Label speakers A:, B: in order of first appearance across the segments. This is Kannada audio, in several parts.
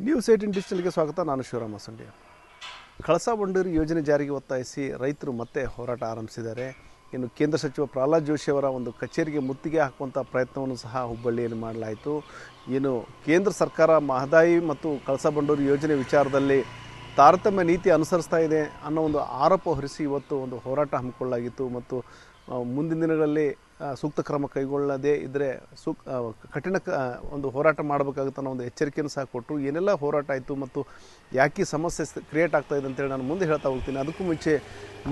A: ನ್ಯೂಸ್ 18 ಡಿಜಿಟಲ್ಗೆ ಸ್ವಾಗತ. ನಾನು ಶಿವರಾಮ ಸಂಡ್ಯ. ಕಳಸಾ ಬಂಡೂರಿ ಯೋಜನೆ ಜಾರಿಗೆ ಒತ್ತಾಯಿಸಿ ರೈತರು ಮತ್ತೆ ಹೋರಾಟ ಆರಂಭಿಸಿದ್ದಾರೆ. ಇನ್ನು ಕೇಂದ್ರ ಸಚಿವ ಪ್ರಹ್ಲಾದ್ ಜೋಶಿ ಅವರ ಒಂದು ಕಚೇರಿಗೆ ಮುತ್ತಿಗೆ ಹಾಕುವಂಥ ಪ್ರಯತ್ನವನ್ನು ಸಹ ಹುಬ್ಬಳ್ಳಿಯಲ್ಲಿ ಮಾಡಲಾಯಿತು. ಏನು ಕೇಂದ್ರ ಸರ್ಕಾರ ಮಹದಾಯಿ ಮತ್ತು ಕಳಸಾ ಬಂಡೂರಿ ಯೋಜನೆ ವಿಚಾರದಲ್ಲಿ ತಾರತಮ್ಯ ನೀತಿ ಅನುಸರಿಸ್ತಾ ಇದೆ ಅನ್ನೋ ಒಂದು ಆರೋಪ ಹೊರಿಸಿ ಇವತ್ತು ಒಂದು ಹೋರಾಟ ಹಮ್ಮಿಕೊಳ್ಳಲಾಗಿತ್ತು. ಮತ್ತು ಮುಂದಿನ ದಿನಗಳಲ್ಲಿ ಸೂಕ್ತ ಕ್ರಮ ಕೈಗೊಳ್ಳದೇ ಇದ್ದರೆ ಕಠಿಣ ಒಂದು ಹೋರಾಟ ಮಾಡಬೇಕಾಗುತ್ತೆ ಅನ್ನೋ ಒಂದು ಎಚ್ಚರಿಕೆಯನ್ನು ಸಹ ಕೊಟ್ಟರು. ಏನೆಲ್ಲ ಹೋರಾಟ ಆಯಿತು ಮತ್ತು ಯಾಕೆ ಸಮಸ್ಯೆ ಕ್ರಿಯೇಟ್ ಆಗ್ತಾಯಿದೆ ಅಂತೇಳಿ ನಾನು ಮುಂದೆ ಹೇಳ್ತಾ ಹೋಗ್ತೀನಿ. ಅದಕ್ಕೂ ಮುಂಚೆ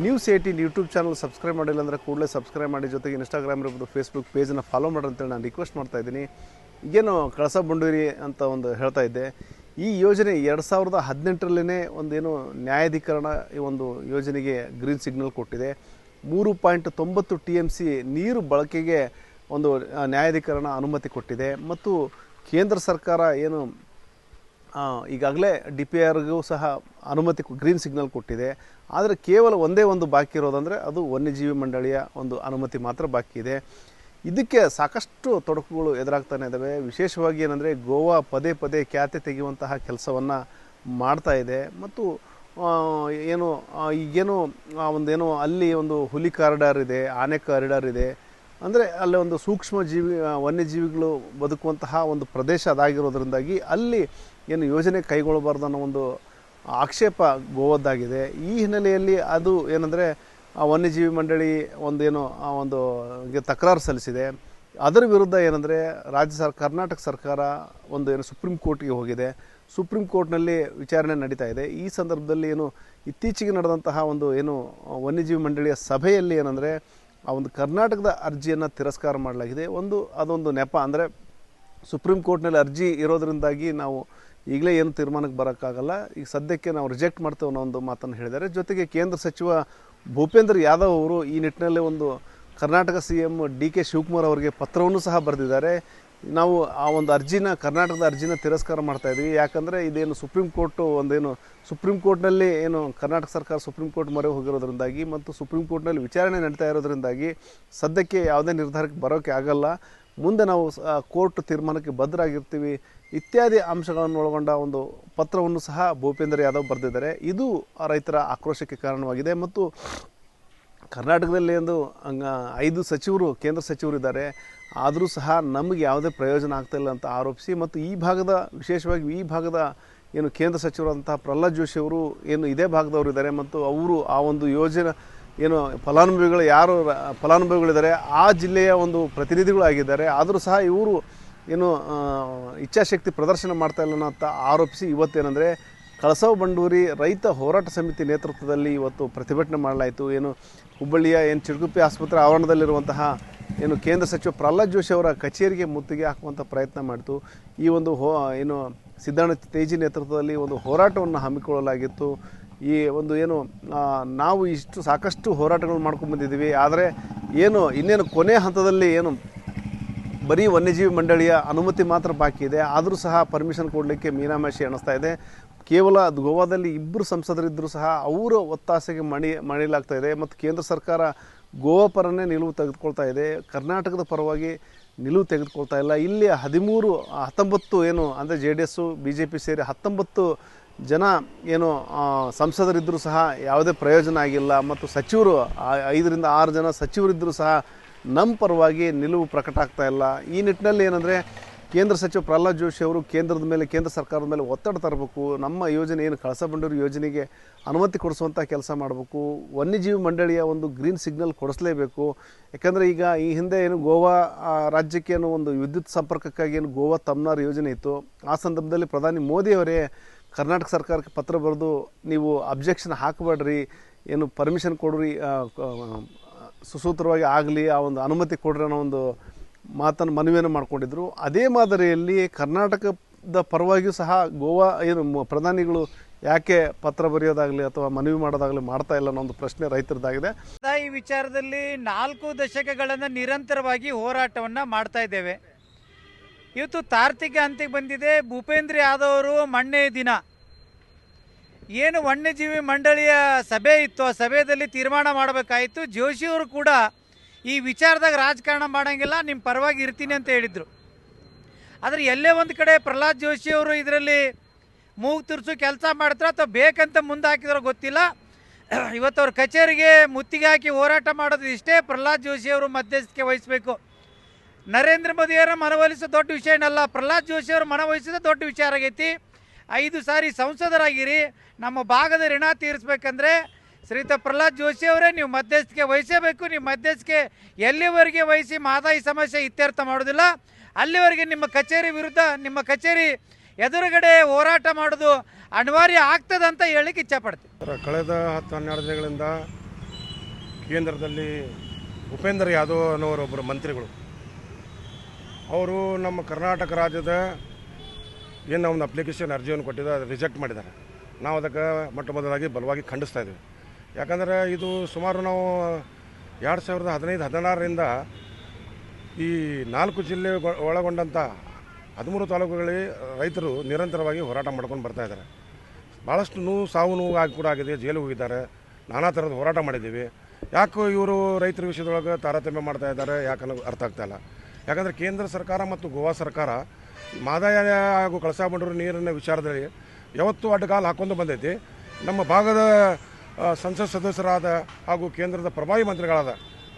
A: ನ್ಯೂಸ್ 18 ಯೂಟ್ಯೂಬ್ ಚಾನಲ್ ಸಬ್ಸ್ಕ್ರೈಬ್ ಮಾಡಿಲ್ಲ ಅಂದರೆ ಕೂಡಲೇ ಸಬ್ಸ್ಕ್ರೈಬ್ ಮಾಡಿ, ಜೊತೆಗೆ ಇನ್ಸ್ಟಾಗ್ರಾಮ್ ಇರ್ಬೋದು, ಫೇಸ್ಬುಕ್ ಪೇಜನ್ನು ಫಾಲೋ ಮಾಡಿ ಅಂತೇಳಿ ನಾನು ರಿಕ್ವೆಸ್ಟ್ ಮಾಡ್ತಾಯಿದ್ದೀನಿ. ಈಗೇನು ಕಳಸಾ ಬಂಡೂರಿ ಅಂತ ಒಂದು ಹೇಳ್ತಾ ಇದ್ದೆ, ಈ ಯೋಜನೆ 2018ರಲ್ಲೇ ಒಂದೇನು ನ್ಯಾಯಾಧೀಕರಣ ಈ ಒಂದು ಯೋಜನೆಗೆ ಗ್ರೀನ್ ಸಿಗ್ನಲ್ ಕೊಟ್ಟಿದೆ. 3.90 TMC ನೀರು ಬಳಕೆಗೆ ಒಂದು ನ್ಯಾಯಾಧೀಕರಣ ಅನುಮತಿ ಕೊಟ್ಟಿದೆ. ಮತ್ತು ಕೇಂದ್ರ ಸರ್ಕಾರ ಏನು ಈಗಾಗಲೇ DPRಗೂ ಸಹ ಅನುಮತಿ ಗ್ರೀನ್ ಸಿಗ್ನಲ್ ಕೊಟ್ಟಿದೆ. ಆದರೆ ಕೇವಲ ಒಂದೇ ಒಂದು ಬಾಕಿ ಇರೋದಂದರೆ ಅದು ವನ್ಯಜೀವಿ ಮಂಡಳಿಯ ಒಂದು ಅನುಮತಿ ಮಾತ್ರ ಬಾಕಿ ಇದೆ. ಇದಕ್ಕೆ ಸಾಕಷ್ಟು ತೊಡಕುಗಳು ಎದುರಾಗ್ತಾನೆ ಇದ್ದಾವೆ. ವಿಶೇಷವಾಗಿ ಏನಂದರೆ ಗೋವಾ ಪದೇ ಪದೇ ಖ್ಯಾತೆ ತೆಗೆಯುವಂತಹ ಕೆಲಸವನ್ನು ಮಾಡ್ತಾ ಇದೆ. ಮತ್ತು ಈಗೇನು ಒಂದೇನು ಅಲ್ಲಿ ಒಂದು ಹುಲಿ ಕಾರಿಡಾರ್ ಇದೆ, ಆನೆ ಕಾರಿಡಾರ್ ಇದೆ. ಅಂದರೆ ಅಲ್ಲಿ ಒಂದು ಸೂಕ್ಷ್ಮ ಜೀವಿ ವನ್ಯಜೀವಿಗಳು ಬದುಕುವಂತಹ ಒಂದು ಪ್ರದೇಶ ಅದಾಗಿರೋದ್ರಿಂದಾಗಿ ಅಲ್ಲಿ ಏನು ಯೋಜನೆ ಕೈಗೊಳ್ಳಬಾರ್ದು ಅನ್ನೋ ಒಂದು ಆಕ್ಷೇಪ ಗೋವಾದ್ದಾಗಿದೆ. ಈ ಹಿನ್ನೆಲೆಯಲ್ಲಿ ಅದು ಏನಂದರೆ ವನ್ಯಜೀವಿ ಮಂಡಳಿ ಒಂದು ತಕರಾರು ಸಲ್ಲಿಸಿದೆ. ಅದರ ವಿರುದ್ಧ ಏನಂದರೆ ಕರ್ನಾಟಕ ಸರ್ಕಾರ ಸುಪ್ರೀಂ ಕೋರ್ಟ್ಗೆ ಹೋಗಿದೆ. ಸುಪ್ರೀಂ ಕೋರ್ಟ್ನಲ್ಲಿ ವಿಚಾರಣೆ ನಡೀತಾ ಇದೆ. ಈ ಸಂದರ್ಭದಲ್ಲಿ ಇತ್ತೀಚೆಗೆ ನಡೆದಂತಹ ವನ್ಯಜೀವಿ ಮಂಡಳಿಯ ಸಭೆಯಲ್ಲಿ ಏನಂದರೆ ಆ ಒಂದು ಕರ್ನಾಟಕದ ಅರ್ಜಿಯನ್ನು ತಿರಸ್ಕಾರ ಮಾಡಲಾಗಿದೆ. ಅದೊಂದು ನೆಪ, ಅಂದರೆ ಸುಪ್ರೀಂ ಕೋರ್ಟ್ನಲ್ಲಿ ಅರ್ಜಿ ಇರೋದರಿಂದಾಗಿ ನಾವು ಈಗಲೇ ಏನು ತೀರ್ಮಾನಕ್ಕೆ ಬರೋಕ್ಕಾಗಲ್ಲ, ಈಗ ಸದ್ಯಕ್ಕೆ ನಾವು ರಿಜೆಕ್ಟ್ ಮಾಡ್ತೇವೆ ಅನ್ನೋ ಒಂದು ಮಾತನ್ನು ಹೇಳಿದ್ದಾರೆ. ಜೊತೆಗೆ ಕೇಂದ್ರ ಸಚಿವ ಭೂಪೇಂದ್ರ ಯಾದವ್ ಅವರು ಈ ನಿಟ್ಟಿನಲ್ಲಿ ಕರ್ನಾಟಕ CM DK ಶಿವಕುಮಾರ್ ಅವರಿಗೆ ಪತ್ರವನ್ನು ಸಹ ಬರೆದಿದ್ದಾರೆ. ನಾವು ಆ ಒಂದು ಕರ್ನಾಟಕದ ಅರ್ಜಿನ ತಿರಸ್ಕಾರ ಮಾಡ್ತಾಯಿದ್ವಿ. ಯಾಕಂದರೆ ಇದೇನು ಸುಪ್ರೀಂ ಕೋರ್ಟ್ನಲ್ಲಿ ಕರ್ನಾಟಕ ಸರ್ಕಾರ ಸುಪ್ರೀಂ ಕೋರ್ಟ್ ಮೊರೆ ಹೋಗಿರೋದ್ರಿಂದಾಗಿ ಮತ್ತು ಸುಪ್ರೀಂ ಕೋರ್ಟ್ನಲ್ಲಿ ವಿಚಾರಣೆ ನಡೀತಾ ಇರೋದ್ರಿಂದಾಗಿ ಸದ್ಯಕ್ಕೆ ಯಾವುದೇ ನಿರ್ಧಾರಕ್ಕೆ ಬರೋಕ್ಕೆ ಆಗಲ್ಲ. ಮುಂದೆ ನಾವು ಕೋರ್ಟ್ ತೀರ್ಮಾನಕ್ಕೆ ಬದ್ಧರಾಗಿರ್ತೀವಿ ಇತ್ಯಾದಿ ಅಂಶಗಳನ್ನು ಒಳಗೊಂಡ ಒಂದು ಪತ್ರವನ್ನು ಸಹ ಭೂಪೇಂದ್ರ ಯಾದವ್ ಬರೆದಿದ್ದಾರೆ. ಇದು ರೈತರ ಆಕ್ರೋಶಕ್ಕೆ ಕಾರಣವಾಗಿದೆ. ಮತ್ತು ಕರ್ನಾಟಕದಲ್ಲಿ 5 ಸಚಿವರು ಕೇಂದ್ರ ಸಚಿವರು ಇದ್ದಾರೆ, ಆದರೂ ಸಹ ನಮಗೆ ಯಾವುದೇ ಪ್ರಯೋಜನ ಆಗ್ತಾಯಿಲ್ಲ ಅಂತ ಆರೋಪಿಸಿ, ಮತ್ತು ವಿಶೇಷವಾಗಿ ಈ ಭಾಗದ ಕೇಂದ್ರ ಸಚಿವರಾದಂತಹ ಪ್ರಹ್ಲಾದ್ ಜೋಶಿ ಅವರು ಇದೇ ಭಾಗದವರು ಇದ್ದಾರೆ. ಮತ್ತು ಅವರು ಆ ಒಂದು ಯೋಜನೆ ಫಲಾನುಭವಿಗಳಿದ್ದಾರೆ ಆ ಜಿಲ್ಲೆಯ ಪ್ರತಿನಿಧಿಗಳು ಆಗಿದ್ದಾರೆ. ಆದರೂ ಸಹ ಇವರು ಇಚ್ಛಾಶಕ್ತಿ ಪ್ರದರ್ಶನ ಮಾಡ್ತಾಯಿಲ್ಲ ಅಂತ ಆರೋಪಿಸಿ ಇವತ್ತೇನೆಂದರೆ ಕಳಸಾ ಬಂಡೂರಿ ರೈತ ಹೋರಾಟ ಸಮಿತಿ ನೇತೃತ್ವದಲ್ಲಿ ಇವತ್ತು ಪ್ರತಿಭಟನೆ ಮಾಡಲಾಯಿತು. ಹುಬ್ಬಳ್ಳಿಯ ಚಿಡುಗುಪ್ಪಿ ಆಸ್ಪತ್ರೆ ಆವರಣದಲ್ಲಿರುವಂತಹ ಕೇಂದ್ರ ಸಚಿವ ಪ್ರಹ್ಲಾದ್ ಜೋಶಿ ಅವರ ಕಚೇರಿಗೆ ಮುತ್ತಿಗೆ ಹಾಕುವಂಥ ಪ್ರಯತ್ನ ಮಾಡಿತು. ಈ ಸಿದ್ದಣ್ಣ ತೇಜಿ ನೇತೃತ್ವದಲ್ಲಿ ಹೋರಾಟವನ್ನು ಹಮ್ಮಿಕೊಳ್ಳಲಾಗಿತ್ತು. ಈ ನಾವು ಸಾಕಷ್ಟು ಹೋರಾಟಗಳು ಮಾಡ್ಕೊಂಡು ಬಂದಿದ್ದೀವಿ. ಆದರೆ ಇನ್ನೇನು ಕೊನೆ ಹಂತದಲ್ಲಿ ಬರೀ ವನ್ಯಜೀವಿ ಮಂಡಳಿಯ ಅನುಮತಿ ಮಾತ್ರ ಬಾಕಿ ಇದೆ. ಆದರೂ ಸಹ ಪರ್ಮಿಷನ್ ಕೊಡಲಿಕ್ಕೆ ಮೀನಾಮೇಷಿ ಎಣಿಸ್ತಾ ಇದೆ. ಕೇವಲ ಗೋವಾದಲ್ಲಿ 2 ಸಂಸದರಿದ್ದರೂ ಸಹ ಅವರ ಒತ್ತಾಸೆಗೆ ಮಣಿಲಾಗ್ತಾ ಇದೆ. ಮತ್ತು ಕೇಂದ್ರ ಸರ್ಕಾರ ಗೋವಾ ಪರನೇ ನಿಲುವು ತೆಗೆದುಕೊಳ್ತಾ ಇದೆ, ಕರ್ನಾಟಕದ ಪರವಾಗಿ ನಿಲುವು ತೆಗೆದುಕೊಳ್ತಾ ಇಲ್ಲ. ಇಲ್ಲಿ 19 ಅಂದರೆ JDS BJP ಸೇರಿ 19 ಜನ ಸಂಸದರಿದ್ದರೂ ಸಹ ಯಾವುದೇ ಪ್ರಯೋಜನ ಆಗಿಲ್ಲ. ಮತ್ತು ಸಚಿವರು 5 ರಿಂದ 6 ಜನ ಸಚಿವರಿದ್ದರೂ ಸಹ ನಮ್ಮ ಪರವಾಗಿ ನಿಲುವು ಪ್ರಕಟ ಆಗ್ತಾ ಇಲ್ಲ. ಈ ನಿಟ್ಟಿನಲ್ಲಿ ಏನಂದರೆ ಕೇಂದ್ರ ಸಚಿವ ಪ್ರಹ್ಲಾದ್ ಜೋಶಿ ಅವರು ಕೇಂದ್ರ ಸರ್ಕಾರದ ಮೇಲೆ ಒತ್ತಡ ತರಬೇಕು. ನಮ್ಮ ಯೋಜನೆ ಕಳಸಾ ಬಂಡೂರಿ ಯೋಜನೆಗೆ ಅನುಮತಿ ಕೊಡಿಸುವಂಥ ಕೆಲಸ ಮಾಡಬೇಕು. ವನ್ಯಜೀವಿ ಮಂಡಳಿಯ ಗ್ರೀನ್ ಸಿಗ್ನಲ್ ಕೊಡಿಸಲೇಬೇಕು. ಯಾಕಂದರೆ ಈಗ ಈ ಹಿಂದೆ ಗೋವಾ ರಾಜ್ಯಕ್ಕೆ ವಿದ್ಯುತ್ ಸಂಪರ್ಕಕ್ಕಾಗಿ ಗೋವಾ ತಮ್ನಾರ್ ಯೋಜನೆ ಇತ್ತು. ಆ ಸಂದರ್ಭದಲ್ಲಿ ಪ್ರಧಾನಿ ಮೋದಿಯವರೇ ಕರ್ನಾಟಕ ಸರ್ಕಾರಕ್ಕೆ ಪತ್ರ ಬರೆದು ನೀವು ಅಬ್ಜೆಕ್ಷನ್ ಹಾಕಬೇಡ್ರಿ, ಪರ್ಮಿಷನ್ ಕೊಡ್ರಿ, ಸುಸೂತ್ರವಾಗಿ ಆಗಲಿ, ಆ ಅನುಮತಿ ಕೊಡ್ರಿ ಅನ್ನೋ ಮನವಿಯನ್ನು ಮಾಡಿಕೊಂಡಿದ್ರು. ಅದೇ ಮಾದರಿಯಲ್ಲಿ ಕರ್ನಾಟಕದ ಪರವಾಗಿಯೂ ಸಹ ಗೋವಾ ಪ್ರಧಾನಿಗಳು ಯಾಕೆ ಪತ್ರ ಬರೆಯೋದಾಗಲಿ ಅಥವಾ ಮನವಿ ಮಾಡೋದಾಗಲಿ ಮಾಡ್ತಾ ಇಲ್ಲ ಅನ್ನೋ ಒಂದು ಪ್ರಶ್ನೆ ರೈತರದಾಗಿದೆ.
B: ಈ ವಿಚಾರದಲ್ಲಿ 4 ದಶಕಗಳನ್ನು ನಿರಂತರವಾಗಿ ಹೋರಾಟವನ್ನು ಮಾಡ್ತಾ ಇದ್ದೇವೆ. ಇವತ್ತು ತಾರ್ಕಿಕ ಹಂತಕ್ಕೆ ಬಂದಿದೆ. ಭೂಪೇಂದ್ರ ಯಾದವ್ ಅವರು ಮೊನ್ನೆ ದಿನ ವನ್ಯಜೀವಿ ಮಂಡಳಿಯ ಸಭೆ ಇತ್ತು, ಆ ಸಭೆಯಲ್ಲಿ ತೀರ್ಮಾನ ಮಾಡಬೇಕಾಯಿತು. ಜೋಶಿಯವರು ಕೂಡ ಈ ವಿಚಾರದಾಗ ರಾಜಕಾರಣ ಮಾಡೋಂಗಿಲ್ಲ, ನಿಮ್ಮ ಪರವಾಗಿ ಇರ್ತೀನಿ ಅಂತ ಹೇಳಿದರು. ಆದರೆ ಎಲ್ಲೇ ಒಂದು ಕಡೆ ಪ್ರಹ್ಲಾದ್ ಜೋಶಿ ಅವರು ಇದರಲ್ಲಿ ಮೂಗು ತುರ್ಸು ಕೆಲಸ ಮಾಡ್ತಾರೋ ಅಥವಾ ಬೇಕಂತ ಮುಂದೆ ಹಾಕಿದ್ರೋ ಗೊತ್ತಿಲ್ಲ. ಇವತ್ತು ಅವ್ರ ಕಚೇರಿಗೆ ಮುತ್ತಿಗೆ ಹಾಕಿ ಹೋರಾಟ ಮಾಡೋದು ಇಷ್ಟೇ. ಪ್ರಹ್ಲಾದ್ ಜೋಶಿಯವರು ಮಧ್ಯಸ್ಥಿಕೆ ವಹಿಸಬೇಕು. ನರೇಂದ್ರ ಮೋದಿಯವರ ಮನವೊಲಿಸೋ ದೊಡ್ಡ ವಿಷಯ ಏನಲ್ಲ, ಪ್ರಹ್ಲಾದ್ ಜೋಶಿಯವರು ಮನವೊಲಿಸಿದ ದೊಡ್ಡ ವಿಚಾರ ಆಗೈತಿ. 5 ಸಾರಿ ಸಂಸದರಾಗಿರಿ, ನಮ್ಮ ಭಾಗದ ಋಣ ತೀರಿಸ್ಬೇಕಂದ್ರೆ ಶ್ರೀಯುತ ಪ್ರಹ್ಲಾದ್ ಜೋಶಿಯವರೇ ನೀವು ಮಧ್ಯಸ್ಥಿಕೆ ವಹಿಸಬೇಕು. ನೀವು ಮಧ್ಯಸ್ಥಿಕೆ ಎಲ್ಲಿವರೆಗೆ ವಹಿಸಿ ಮಹದಾಯಿ ಸಮಸ್ಯೆ ಇತ್ಯರ್ಥ ಮಾಡೋದಿಲ್ಲ ಅಲ್ಲಿವರೆಗೆ ನಿಮ್ಮ ಕಚೇರಿ ವಿರುದ್ಧ, ನಿಮ್ಮ ಕಚೇರಿ ಎದುರುಗಡೆ ಹೋರಾಟ ಮಾಡೋದು ಅನಿವಾರ್ಯ ಆಗ್ತದೆ ಅಂತ ಹೇಳಿಕ್ಕೆ ಇಚ್ಛಪಡ್ತೀವಿ.
C: ಕಳೆದ 10-12 ದಿನಗಳಿಂದ ಕೇಂದ್ರದಲ್ಲಿ ಭೂಪೇಂದ್ರ ಯಾದವ್ ಅನ್ನೋರೊಬ್ಬರು ಮಂತ್ರಿಗಳು, ಅವರು ನಮ್ಮ ಕರ್ನಾಟಕ ರಾಜ್ಯದ ಏನು ಒಂದು ಅಪ್ಲಿಕೇಶನ್ ಅರ್ಜಿಯನ್ನು ಕೊಟ್ಟಿದ್ದು ಅದು ರಿಜೆಕ್ಟ್ ಮಾಡಿದ್ದಾರೆ. ನಾವು ಅದಕ್ಕೆ ಮೊಟ್ಟ ಮೊದಲಾಗಿ ಬಲವಾಗಿ ಖಂಡಿಸ್ತಾ ಇದ್ದೀವಿ. ಯಾಕಂದರೆ ಇದು ಸುಮಾರು ನಾವು 2015-16ರಿಂದ ಈ 4 ಜಿಲ್ಲೆ ಒಳಗೊಂಡಂಥ 13 ತಾಲೂಕುಗಳಲ್ಲಿ ರೈತರು ನಿರಂತರವಾಗಿ ಹೋರಾಟ ಮಾಡ್ಕೊಂಡು ಬರ್ತಾಯಿದ್ದಾರೆ. ಭಾಳಷ್ಟು ಸಾವು ನೋವು ಆಗಿ ಕೂಡ ಆಗಿದೆ, ಜೈಲಿಗೆ ಹೋಗಿದ್ದಾರೆ, ನಾನಾ ಥರದ ಹೋರಾಟ ಮಾಡಿದ್ದೀವಿ. ಯಾಕೆ ಇವರು ರೈತರ ವಿಷಯದೊಳಗೆ ತಾರತಮ್ಯ ಮಾಡ್ತಾ ಇದ್ದಾರೆ ಯಾಕನ್ನೋ ಅರ್ಥ ಆಗ್ತಾಯಿಲ್ಲ. ಯಾಕಂದರೆ ಕೇಂದ್ರ ಸರ್ಕಾರ ಮತ್ತು ಗೋವಾ ಸರ್ಕಾರ ಮಹದಾಯಿ ಹಾಗೂ ಕಳಸಾ ಬಂಡೂರು ನೀರಿನ ವಿಚಾರದಲ್ಲಿ ಯಾವತ್ತೂ ಅಡ್ಡಗಾಲು ಹಾಕ್ಕೊಂಡು ಬಂದೈತಿ. ನಮ್ಮ ಭಾಗದ ಸಂಸತ್ ಸದಸ್ಯರಾದ ಹಾಗೂ ಕೇಂದ್ರದ ಪ್ರಭಾವಿ ಮಂತ್ರಿಗಳಾದ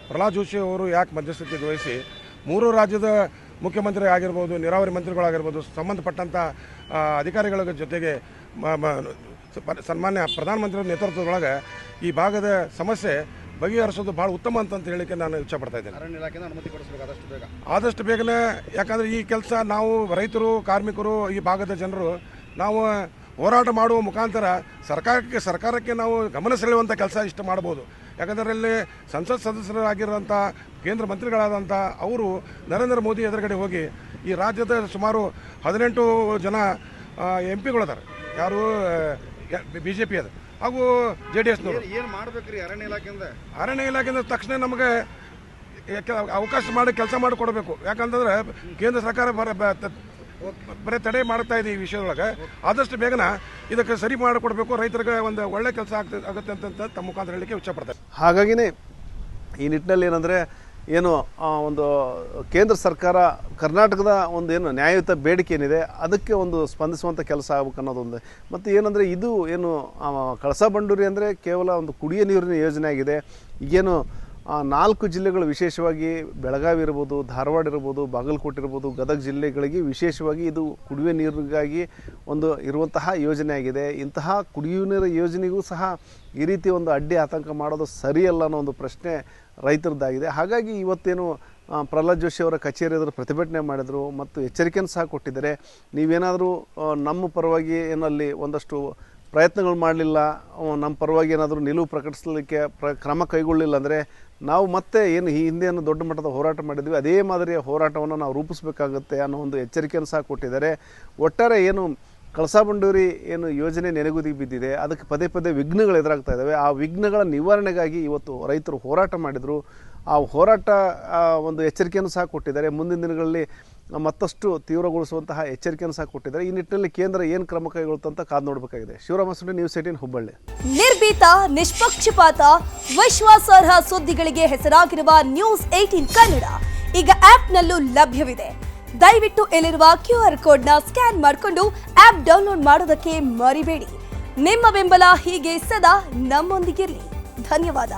C: ಪ್ರಹ್ಲಾದ್ ಜೋಶಿ ಅವರು ಯಾಕೆ ಮಧ್ಯಸ್ಥಿಕೆ ವಹಿಸಿ 3 ರಾಜ್ಯದ ಮುಖ್ಯಮಂತ್ರಿ ಆಗಿರ್ಬೋದು, ನೀರಾವರಿ ಮಂತ್ರಿಗಳಾಗಿರ್ಬೋದು, ಸಂಬಂಧಪಟ್ಟಂಥ ಅಧಿಕಾರಿಗಳ ಜೊತೆಗೆ ಸನ್ಮಾನ್ಯ ಪ್ರಧಾನಮಂತ್ರಿಗಳ ನೇತೃತ್ವದೊಳಗೆ ಈ ಭಾಗದ ಸಮಸ್ಯೆ ಬಗೆಹರಿಸೋದು ಭಾಳ ಉತ್ತಮ ಅಂತ ಹೇಳಿಕೆ ನಾನು ಇಚ್ಛಪಡ್ತಾ ಇದ್ದೇನೆ.
D: ಅರಣ್ಯ ಇಲಾಖೆಯಿಂದ ಅನುಮತಿ ಕೊಡಿಸಬೇಕು
C: ಆದಷ್ಟು ಬೇಗನೆ. ಯಾಕಂದರೆ ಈ ಕೆಲಸ ನಾವು ರೈತರು, ಕಾರ್ಮಿಕರು, ಈ ಭಾಗದ ಜನರು ನಾವು ಹೋರಾಟ ಮಾಡುವ ಮುಖಾಂತರ ಸರ್ಕಾರಕ್ಕೆ ನಾವು ಗಮನ ಸೆಳೆಯುವಂಥ ಕೆಲಸ ಇಷ್ಟು ಮಾಡ್ಬೋದು. ಯಾಕಂದರೆ ಅಲ್ಲಿ ಸಂಸತ್ ಸದಸ್ಯರಾಗಿರೋಂಥ ಕೇಂದ್ರ ಮಂತ್ರಿಗಳಾದಂಥ ಅವರು ನರೇಂದ್ರ ಮೋದಿ ಎದುರುಗಡೆ ಹೋಗಿ ಈ ರಾಜ್ಯದ ಸುಮಾರು 18 ಜನ MP ಗಳಿದ್ದಾರೆ, ಯಾರು BJP ಅದು ಹಾಗೂ JDSನವರು.
D: ಏನು ಮಾಡಬೇಕ್ರಿ
C: ಅರಣ್ಯ ಇಲಾಖೆಯಿಂದ ತಕ್ಷಣ ನಮಗೆ ಅವಕಾಶ ಮಾಡಿ ಕೆಲಸ ಮಾಡಿಕೊಡ್ಬೇಕು. ಯಾಕಂತಂದರೆ ಕೇಂದ್ರ ಸರ್ಕಾರ ಬರೀ ತಡೆ ಮಾಡ್ತಾ ಇದೆ ಈ ವಿಷಯದೊಳಗೆ. ಆದಷ್ಟು ಬೇಗನೆ ಇದಕ್ಕೆ ಸರಿ ಮಾಡಿಕೊಡ್ಬೇಕು, ರೈತರಿಗೆ ಒಂದು ಒಳ್ಳೆ ಕೆಲಸ ಆಗುತ್ತೆ ಅಂತ ತಮ್ಮ ಮುಖಾಂತರ ಹೇಳಲಿಕ್ಕೆ ಇಚ್ಛಪಡ್ತಾರೆ.
A: ಹಾಗಾಗಿನೇ ಈ ನಿಟ್ಟಿನಲ್ಲಿ ಏನಂದರೆ ಏನು ಒಂದು ಕೇಂದ್ರ ಸರ್ಕಾರ ಕರ್ನಾಟಕದ ಒಂದು ಏನು ನ್ಯಾಯಯುತ ಬೇಡಿಕೆ ಏನಿದೆ ಅದಕ್ಕೆ ಒಂದು ಸ್ಪಂದಿಸುವಂಥ ಕೆಲಸ ಆಗಬೇಕು ಅನ್ನೋದೊಂದು. ಮತ್ತು ಏನಂದರೆ ಇದು ಏನು ಕಳಸಾ ಬಂಡೂರಿ ಅಂದರೆ ಕೇವಲ ಒಂದು ಕುಡಿಯೋ ನೀರಿನ ಯೋಜನೆ ಆಗಿದೆ. ಈಗೇನು 4 ಜಿಲ್ಲೆಗಳು, ವಿಶೇಷವಾಗಿ ಬೆಳಗಾವಿ ಇರ್ಬೋದು, ಧಾರವಾಡ ಇರ್ಬೋದು, ಬಾಗಲಕೋಟೆ ಇರ್ಬೋದು, ಗದಗ ಜಿಲ್ಲೆಗಳಿಗೆ ವಿಶೇಷವಾಗಿ ಇದು ಕುಡಿಯುವ ನೀರಿಗಾಗಿ ಒಂದು ಇರುವಂತಹ ಯೋಜನೆ ಆಗಿದೆ. ಇಂತಹ ಕುಡಿಯುವ ನೀರು ಯೋಜನೆಗೂ ಸಹ ಈ ರೀತಿ ಒಂದು ಅಡ್ಡಿ ಆತಂಕ ಮಾಡೋದು ಸರಿಯಲ್ಲ ಅನ್ನೋ ಒಂದು ಪ್ರಶ್ನೆ ರೈತರದ್ದಾಗಿದೆ. ಹಾಗಾಗಿ ಇವತ್ತೇನು ಪ್ರಹ್ಲಾದ್ ಜೋಶಿ ಅವರ ಕಚೇರಿ ಎದುರು ಪ್ರತಿಭಟನೆ ಮಾಡಿದರು ಮತ್ತು ಎಚ್ಚರಿಕೆಯನ್ನು ಸಹ ಕೊಟ್ಟಿದ್ದಾರೆ. ನೀವೇನಾದರೂ ನಮ್ಮ ಪರವಾಗಿ ಏನಲ್ಲಿ ಒಂದಷ್ಟು ಪ್ರಯತ್ನಗಳು ಮಾಡಲಿಲ್ಲ, ನಮ್ಮ ಪರವಾಗಿ ಏನಾದರೂ ನಿಲುವು ಪ್ರಕಟಿಸಲಿಕ್ಕೆ ಕ್ರಮ ಕೈಗೊಳ್ಳಲಿಲ್ಲ ಅಂದರೆ ನಾವು ಮತ್ತೆ ಏನು ಈ ಹಿಂದೆಯನ್ನು ದೊಡ್ಡ ಮಟ್ಟದ ಹೋರಾಟ ಮಾಡಿದ್ವಿ ಅದೇ ಮಾದರಿಯ ಹೋರಾಟವನ್ನು ನಾವು ರೂಪಿಸಬೇಕಾಗುತ್ತೆ ಅನ್ನೋ ಒಂದು ಎಚ್ಚರಿಕೆಯನ್ನು ಸಹ ಕೊಟ್ಟಿದ್ದಾರೆ. ಒಟ್ಟಾರೆ ಏನು ಕಳಸಾ ಬಂಡೂರಿ ಏನು ಯೋಜನೆ ನೆನೆಗುದಿಗೆ ಬಿದ್ದಿದೆ ಅದಕ್ಕೆ ಪದೇ ಪದೇ ವಿಘ್ನಗಳು ಎದುರಾಗ್ತಾ ಇದ್ದಾವೆ. ಆ ವಿಘ್ನಗಳ ನಿವಾರಣೆಗಾಗಿ ಇವತ್ತು ರೈತರು ಹೋರಾಟ ಮಾಡಿದರು. ಆ ಹೋರಾಟ ಒಂದು ಎಚ್ಚರಿಕೆಯನ್ನು ಸಹ ಕೊಟ್ಟಿದ್ದಾರೆ. ಮುಂದಿನ ದಿನಗಳಲ್ಲಿ ಮತ್ತಷ್ಟು ತೀವ್ರಗೊಳಿಸುವಂತಹ ಎಚ್ಚರಿಕೆಯನ್ನು ಸಹ ಕೊಟ್ಟಿದ್ದಾರೆ. ಈ ನಿಟ್ಟಿನಲ್ಲಿ ಕೇಂದ್ರ ಏನು ಕ್ರಮ ಕೈಗೊಳ್ಳುತ್ತಂತ ಕಾದು ನೋಡಬೇಕಾಗಿದೆ. ಶಿವರಾಮ ಸುಂಡಿ, ನ್ಯೂಸ್ 18 ಹುಬ್ಬಳ್ಳಿ.
E: ನಿರ್ಭೀತ, ನಿಷ್ಪಕ್ಷಪಾತ, ವಿಶ್ವಾಸಾರ್ಹ ಸುದ್ದಿಗಳಿಗೆ ಹೆಸರಾಗಿರುವ ನ್ಯೂಸ್ 18 ಕನ್ನಡ ಈಗ ಆಪ್ನಲ್ಲೂ ಲಭ್ಯವಿದೆ. ದಯವಿಟ್ಟು ಇಲ್ಲಿರುವ QR ಕೋಡ್ನ ಸ್ಕ್ಯಾನ್ ಮಾಡಿಕೊಂಡು ಆಪ್ ಡೌನ್ಲೋಡ್ ಮಾಡೋದಕ್ಕೆ ಮರಿಬೇಡಿ. ನಿಮ್ಮ ಬೆಂಬಲ ಹೀಗೆ ಸದಾ ನಮ್ಮೊಂದಿಗಿರಲಿ. ಧನ್ಯವಾದ.